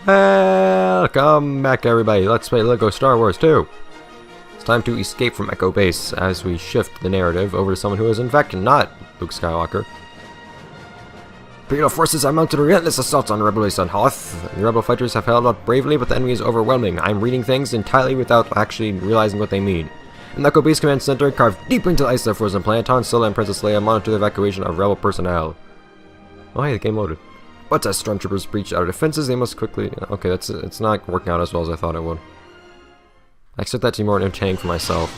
Welcome back, everybody. Let's play LEGO Star Wars 2. It's time to escape from Echo Base as we shift the narrative over to someone who is in fact not Luke Skywalker. Imperial forces have mounted a relentless assault on Rebel base on Hoth. The Rebel fighters have held up bravely, but the enemy is overwhelming. I'm reading things entirely without actually realizing what they mean. In the Echo Base Command Center, carved deep into the ice of the frozen planet, Han Solo and Princess Leia monitor the evacuation of Rebel personnel. Oh hey, the game loaded. But as stormtroopers breach our defenses, they must quickly... Okay, it's not working out as well as I thought it would. I expect that to be more entertaining for myself.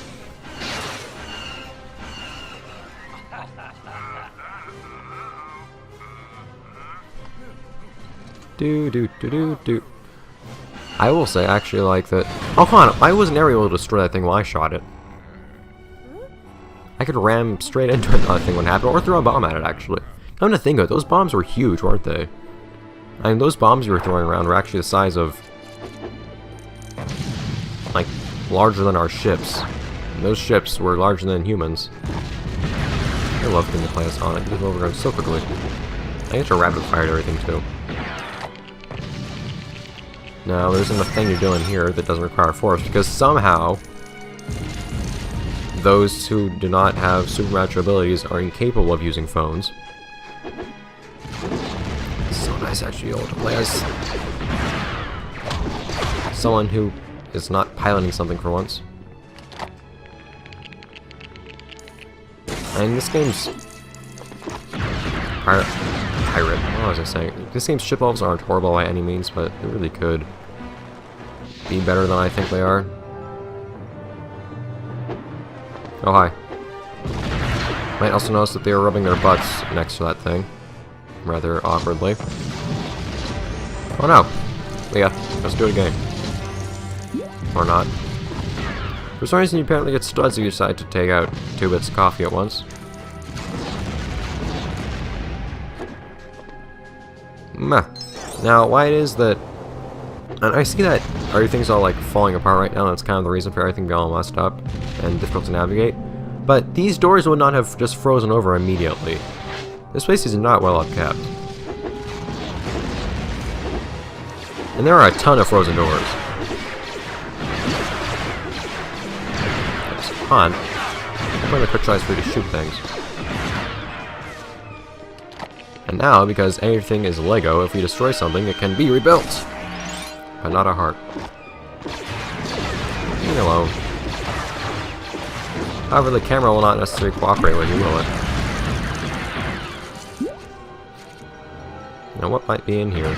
Do. I will say, I actually like that... Oh, come on! I wasn't able to destroy that thing while I shot it. I could ram straight into it, that thing would happen, or throw a bomb at it, actually. Come to think of it, those bombs were huge, weren't they? I mean, those bombs you were throwing around were actually the size of... like, larger than our ships. And those ships were larger than humans. I love getting to play as on it, because we're going so quickly. I get to rapid fire everything, too. Now, there isn't a thing you're doing here that doesn't require force, because somehow... those who do not have supernatural abilities are incapable of using phones. So nice actually able to play as someone who is not piloting something for once. I mean, this game's pirate. What was I saying? This game's ship levels aren't horrible by any means, but they really could be better than I think they are. Oh hi. Might also notice that they are rubbing their butts next to that thing. Rather awkwardly. Oh no! Yeah, let's do it again. Or not. For some reason you apparently get studs if you decide to take out 2 bits of coffee at once. Now, why it is that... and I see that everything's all like falling apart right now, and that's kind of the reason for everything being all messed up and difficult to navigate. But these doors would not have just frozen over immediately. This place is not well upkept. And there are a ton of frozen doors. Come on. I'm going to quick tries for you to shoot things. And now, because everything is Lego, if we destroy something, it can be rebuilt. But not a heart. Leave me alone. However, the camera will not necessarily cooperate with you, will it? Now, what might be in here?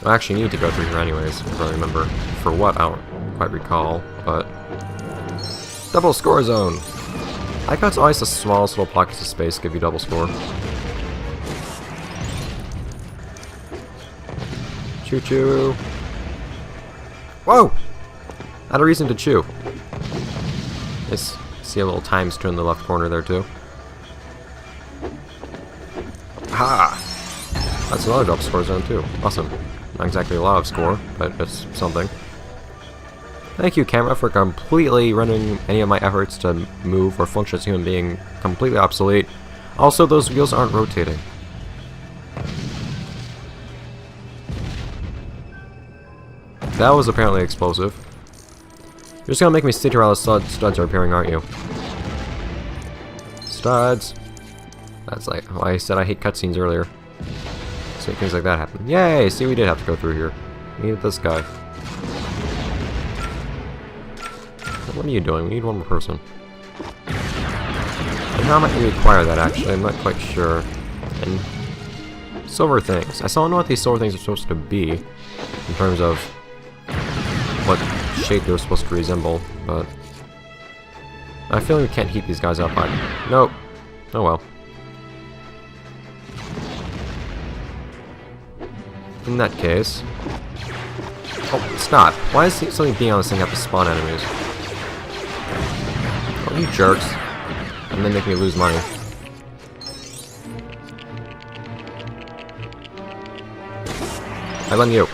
I actually need to go through here anyways, if I remember. For what, I don't quite recall, but... double score zone! I got always the smallest little pockets of space give you double score. Choo-choo! Whoa! I had a reason to chew. I see a little times two in the left corner there, too. Ha! That's another double score zone, too. Awesome. Not exactly a lot of score, but it's something. Thank you, camera, for completely rendering any of my efforts to move or function as a human being completely obsolete. Also, those wheels aren't rotating. That was apparently explosive. You're just gonna make me sit here while the studs are appearing, aren't you? Studs! That's like why I said I hate cutscenes earlier. So things like that happen. Yay! See, we did have to go through here. We needed this guy. What are you doing? We need one more person. And how might we acquire that, actually? I'm not quite sure. And silver things. I still don't know what these silver things are supposed to be in terms of what shape they're supposed to resemble, but I feel like we can't heat these guys up. Nope. Oh well. In that case... oh, stop. Why does something being on this thing have to spawn enemies? Oh, you jerks. And then make me lose money. I love you.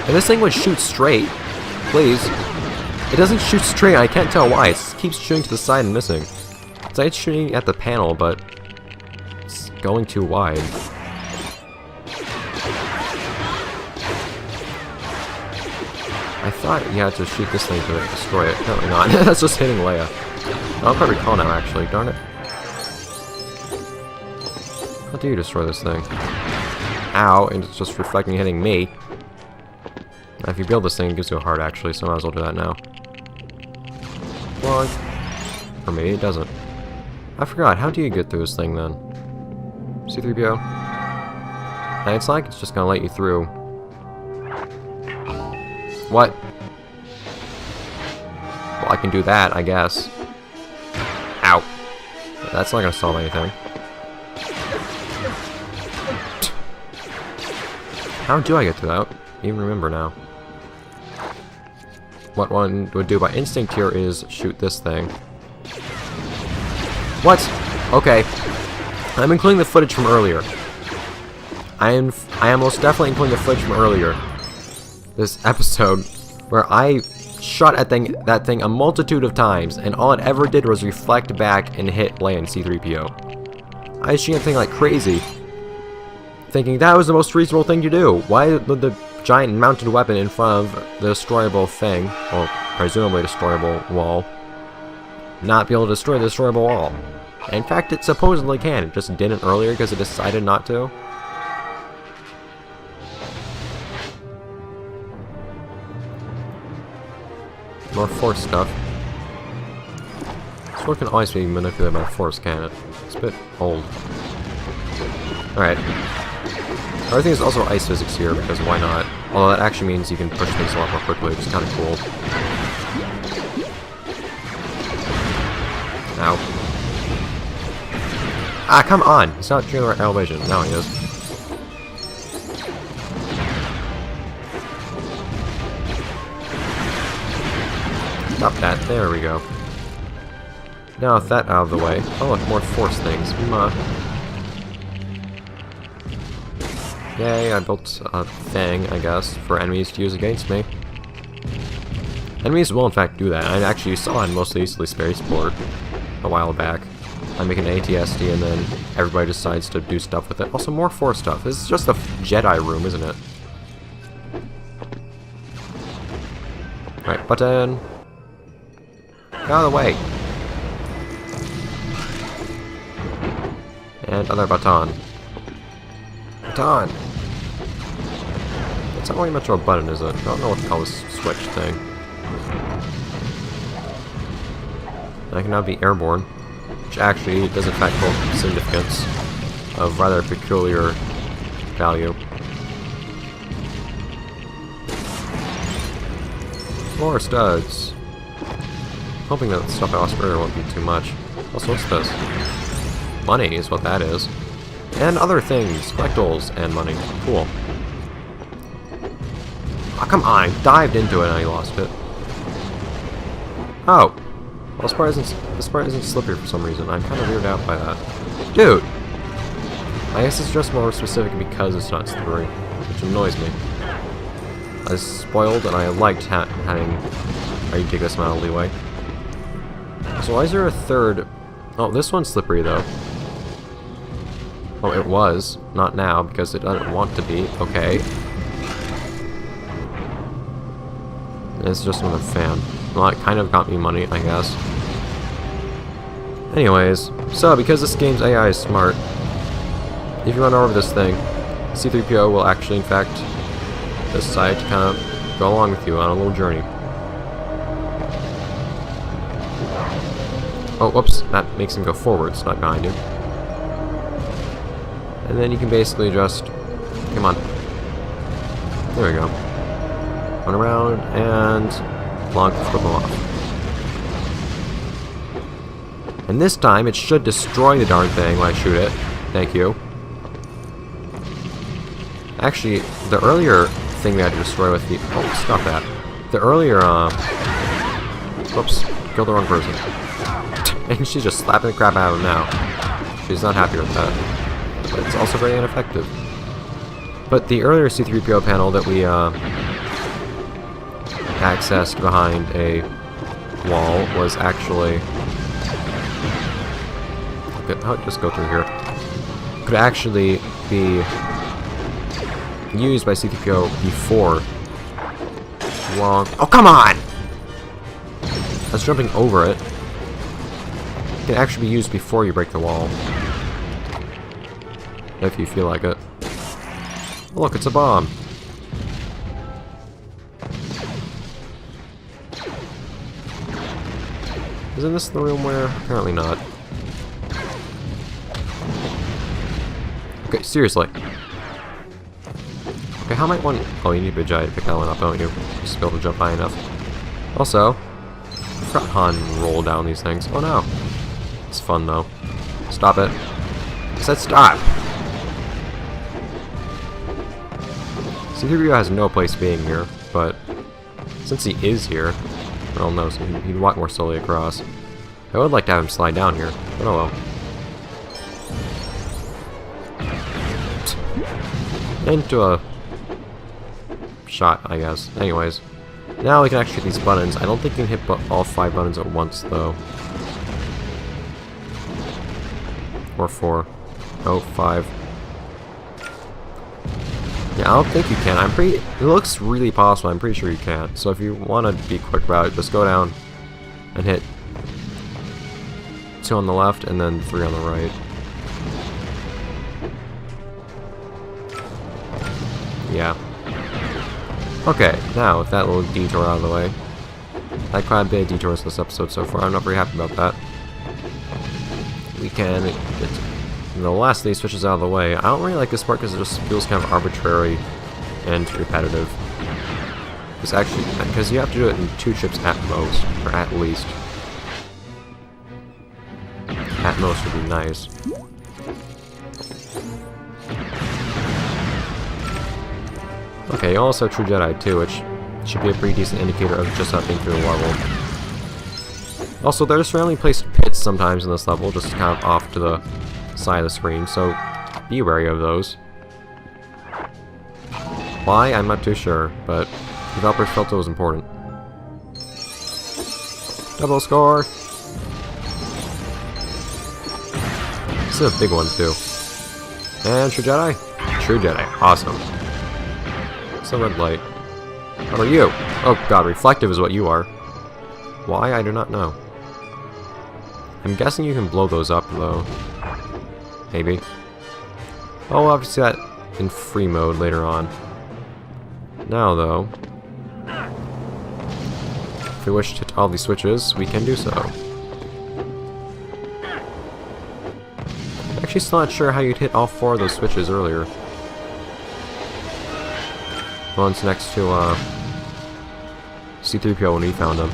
If this thing would shoot straight, please. It doesn't shoot straight, I can't tell why. It keeps shooting to the side and missing. It's like it's shooting at the panel, but it's going too wide. I thought you had to shoot this thing to destroy it. Apparently not. That's just hitting Leia. I'll probably recall now, actually. Darn it. How do you destroy this thing? Ow, and it's just reflecting hitting me. Now, if you build this thing, it gives you a heart, actually, so I might as well do that now. Well, for me, it doesn't. I forgot, how do you get through this thing, then? C-3PO? And it's like it's just gonna let you through. What? Well, I can do that, I guess. Ow. That's not gonna solve anything. How do I get through that? I don't even remember now. What one would do by instinct here is shoot this thing. What? Okay. I'm including the footage from earlier. I am most definitely including the footage from earlier. This episode, where I shot at that thing a multitude of times, and all it ever did was reflect back and hit Leia and C-3PO. I was shooting that thing like crazy, thinking that was the most reasonable thing to do. Why would the giant mounted weapon in front of the destroyable thing, or presumably destroyable wall, not be able to destroy the destroyable wall? And in fact, it supposedly can. It just didn't earlier because it decided not to. More Force stuff. This sword can always be manipulated by Force, can it? It's a bit old. Alright. Everything is also ice physics here, because why not? Although that actually means you can push things a lot more quickly, which is kind of cool. Ow. Ah, come on! He's not doing the right elevation. Now he is. Stop that. There we go. Now with that out of the way. Oh look, more Force things. Yay, I built a thing, I guess, for enemies to use against me. Enemies will in fact do that. I actually saw it in mostly Spaceport a while back. I make an ATSD and then everybody decides to do stuff with it. Also, more Force stuff. This is just a Jedi room, isn't it? Right, button. Get out of the way. And other baton. Baton! It's not really much of a button, is it? I don't know what to call this switch thing. I can now be airborne, which actually does in fact hold significance of rather peculiar value. More studs. Hoping that stuff I lost earlier won't be too much. Also, what's this? Money is what that is. And other things. Collectibles and money. Cool. Oh, come on. I dived into it and I lost it. Oh. Well, this part isn't slippery for some reason. I'm kind of weirded out by that. Dude! I guess it's just more specific because it's not slippery, which annoys me. I was spoiled and I liked having a ridiculous amount of leeway. So why is there a third? Oh, this one's slippery though. Oh, it was. Not now, because it doesn't want to be. Okay. It's just another fan. Well, it kind of got me money, I guess. Anyways, so because this game's AI is smart, if you run over this thing, C-3PO will actually, in fact, decide to kind of go along with you on a little journey. Oh, whoops, that makes him go forwards, not behind you. And then you can basically just... Come on. There we go. Run around and... flip them off. And this time, it should destroy the darn thing when I shoot it. Thank you. Actually, the earlier thing we had to destroy with the... Oh, stop that. The earlier, whoops, killed the wrong person. And she's just slapping the crap out of him now. She's not happy with that. But it's also very ineffective. But the earlier C-3PO panel that we, accessed behind a wall was actually... Okay, I'll just go through here. Could actually be used by C-3PO before wrong. Oh, come on! That's jumping over it. It can actually be used before you break the wall. If you feel like it. Oh, look, it's a bomb. Isn't this the room where... Apparently not. Okay, seriously. Okay, how might one... Oh, you need a giant to pick that one up, don't you? Just to be able to jump high enough. Also, I forgot Han roll down these things. Oh no. It's fun though. Stop it. I said stop! C-3PO has no place being here, but since he is here, well no, so he'd walk more slowly across. I would like to have him slide down here, but oh well. Into a shot, I guess. Anyways, now we can actually hit these buttons. I don't think you can hit all 5 buttons at once, though. Or 4. Oh, 5. Yeah, I don't think you can. It looks really possible. I'm pretty sure you can't. So if you want to be quick about it, just go down and hit 2 on the left and then 3 on the right. Yeah. Okay, now with that little detour out of the way. Had quite a bit of detours this episode so far. I'm not very happy about that. We can get the last of these switches out of the way. I don't really like this part because it just feels kind of arbitrary and repetitive. Because you have to do it in 2 chips at most, or at least. At most would be nice. Okay, you also have True Jedi too, which should be a pretty decent indicator of just not being through the level. Also, there's randomly placed pits sometimes in this level, just kind of off to the side of the screen, so be wary of those. Why? I'm not too sure, but developers felt it was important. Double score! This is a big one too. And True Jedi? True Jedi, awesome. It's a red light. What are you? Oh god, reflective is what you are. Why? I do not know. I'm guessing you can blow those up though. Maybe. Oh, we'll have to see that in free mode later on. Now though, if we wish to hit all these switches, we can do so. I'm actually still not sure how you'd hit all 4 of those switches earlier. One's next to C-3PO when we found him.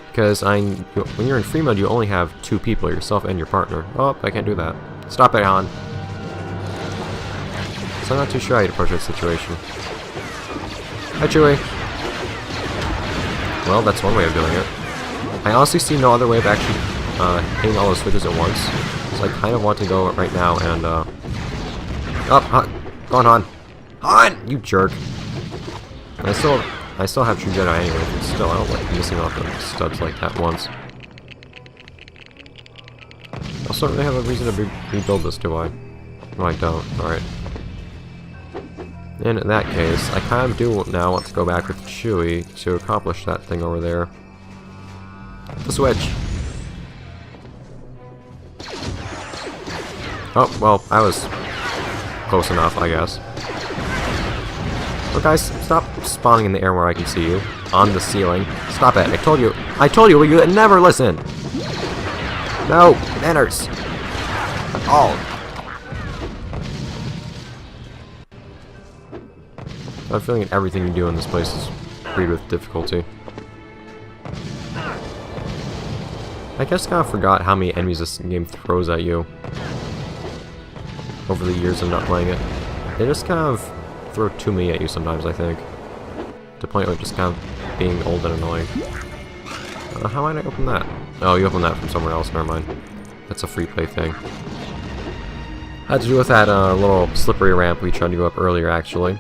Because when you're in free mode, you only have 2 people, yourself and your partner. Oh, I can't do that. Stop it, Han. So I'm not too sure how you'd approach that situation. Hi, Chewie. Well, that's one way of doing it. I honestly see no other way of actually hitting all those switches at once. So I kind of want to go right now and, oh, go on, Han. Han! You jerk. And I still have True Jedi anyway, but still, I don't like missing off the studs like that once. I also don't really have a reason to rebuild this, do I? No, I don't. Alright. And in that case, I kind of do now want to go back with Chewie to accomplish that thing over there. The switch! Oh, well, I was close enough, I guess. But guys, stop spawning in the air where I can see you. On the ceiling. Stop it. I told you, you never listen! No! Manners! At all. I'm feeling that everything you do in this place is free with difficulty. I guess I kind of forgot how many enemies this game throws at you. Over the years of not playing it. They just kind of throw too many at you sometimes, I think. To the point of just kind of being old and annoying. How might I open that? Oh, you opened that from somewhere else, never mind. That's a free play thing. Had to do with that little slippery ramp we tried to go up earlier, actually.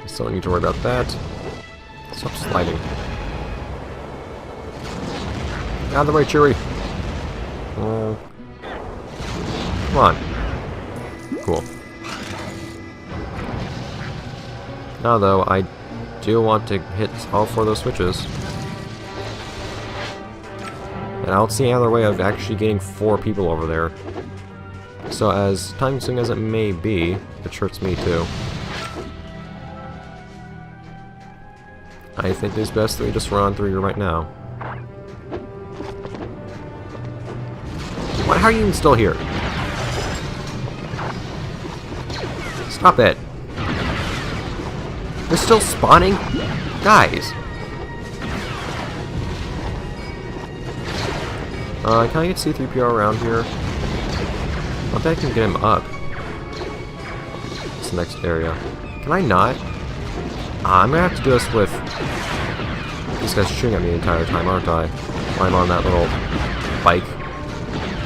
Still don't need to worry about that. Stop sliding. Out of the way, Chewie! Oh. Come on. Cool. Now though, I do want to hit all 4 of those switches. And I don't see any other way of actually getting 4 people over there. So as time-consuming as it may be, it hurts me too. I think it's best that we just run through here right now. What? How are you even still here? Stop it. They're still spawning? Guys. Can I get C-3PO around here? I bet I can get him up. It's the next area. Can I not? I'm gonna have to do this with these guys shooting at me the entire time, aren't I? While I'm on that little bike.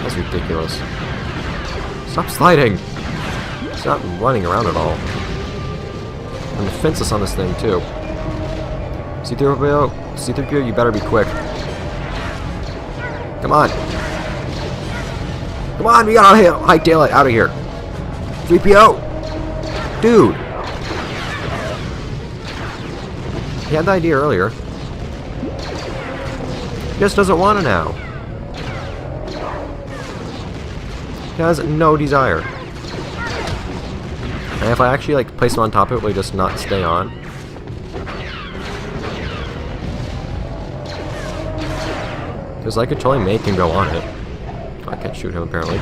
That's ridiculous. Stop sliding! Stop running around at all. I'm defenseless on this thing too. C-3PO, you better be quick. Come on! Come on, we gotta hightail it out of here! 3PO! Dude! He had the idea earlier. He just doesn't want to now. He has no desire. And if I actually like place him on top of it, will he just not stay on? Because I could totally make him go on it. I can't shoot him apparently.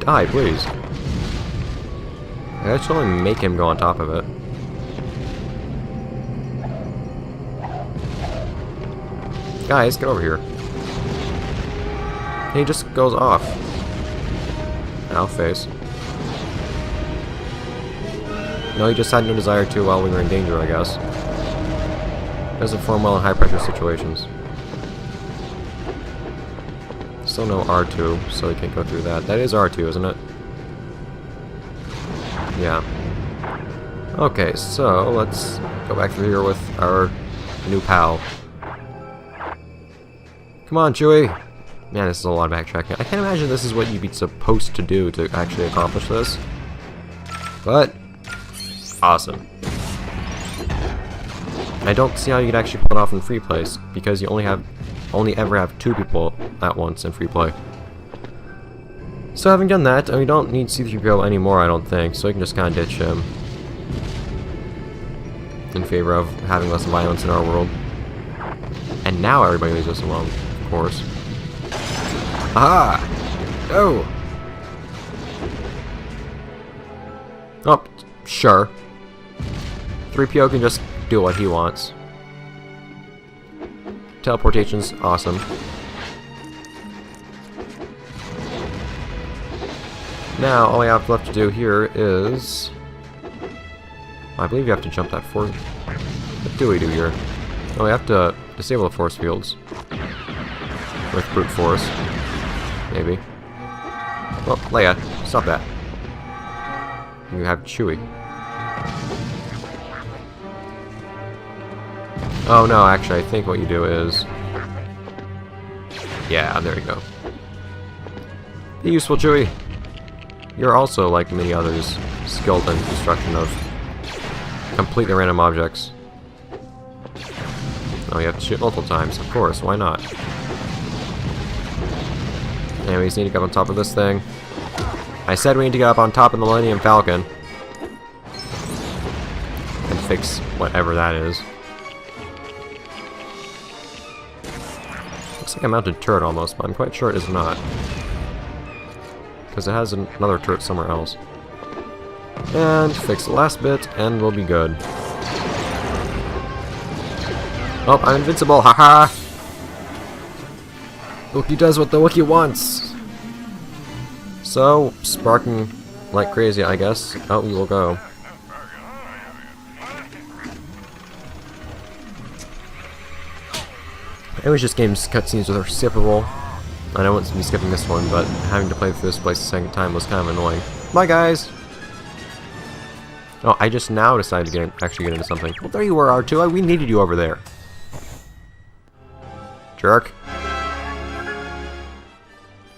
Die, please. I could totally make him go on top of it. Guys, get over here. He just goes off. Ow, face. No, he just had no desire to while we were in danger, I guess. Doesn't perform well in high pressure situations. Still no R2, so we can't go through that. That is R2, isn't it? Yeah. Okay, so let's go back through here with our new pal. Come on, Chewie! Man, this is a lot of backtracking. I can't imagine this is what you'd be supposed to do to actually accomplish this. But, awesome. I don't see how you could actually pull it off in free play, because you only ever have 2 people at once in free play. So having done that, we don't need C-3PO anymore, I don't think, so we can just kind of ditch him. In favor of having less violence in our world. And now everybody leaves us alone, of course. Aha! Oh! Oh, sure. 3PO can just do what he wants. Teleportation's awesome. Now, all we have left to do here is... I believe you have to jump that force... What do we do here? Oh, we have to disable the force fields. With brute force. Maybe. Oh, Leia, stop that. You have Chewie. Oh no, actually, I think what you do is... Yeah, there you go. Be useful, Chewie. You're also, like many others, skilled in construction of completely random objects. Oh, you have to shoot multiple times, of course, why not? And we just need to get on top of this thing. I said we need to get up on top of the Millennium Falcon. And fix whatever that is. Looks like a mounted turret almost, but I'm quite sure it is not. Because it has another turret somewhere else. And fix the last bit, and we'll be good. Oh, I'm invincible, haha! Wookiee does what the Wookiee wants! So, sparking like crazy, I guess. Out we will go. Anyways, this game's cutscenes are skippable. I don't want to be skipping this one, but having to play through this place a second time was kind of annoying. Bye, guys! Oh, I just now decided to actually get into something. Well, there you were, R2. We needed you over there. Jerk.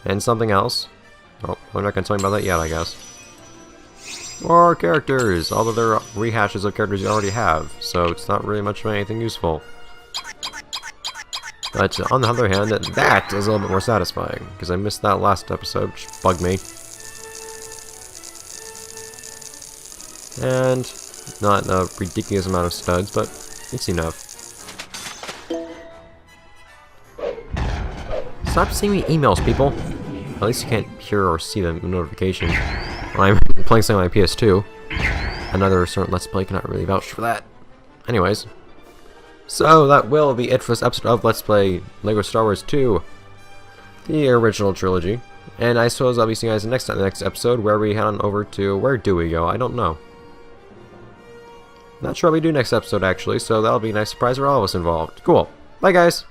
And something else. Oh, they're not gonna tell me about that yet, I guess. More characters! Although they're rehashes of characters you already have, so it's not really much of anything useful. But on the other hand, that is a little bit more satisfying, because I missed that last episode, which bugged me. And not a ridiculous amount of studs, but it's enough. Stop sending me emails, people! At least you can't hear or see the notification when I'm playing something on my PS2. Another certain Let's Play cannot really vouch for that. Anyways. So, that will be it for this episode of Let's Play LEGO Star Wars 2, the original trilogy. And I suppose I'll be seeing you guys next time, the next episode, where we head on over to... Where do we go? I don't know. Not sure what we do next episode, actually, so that'll be a nice surprise for all of us involved. Cool. Bye, guys!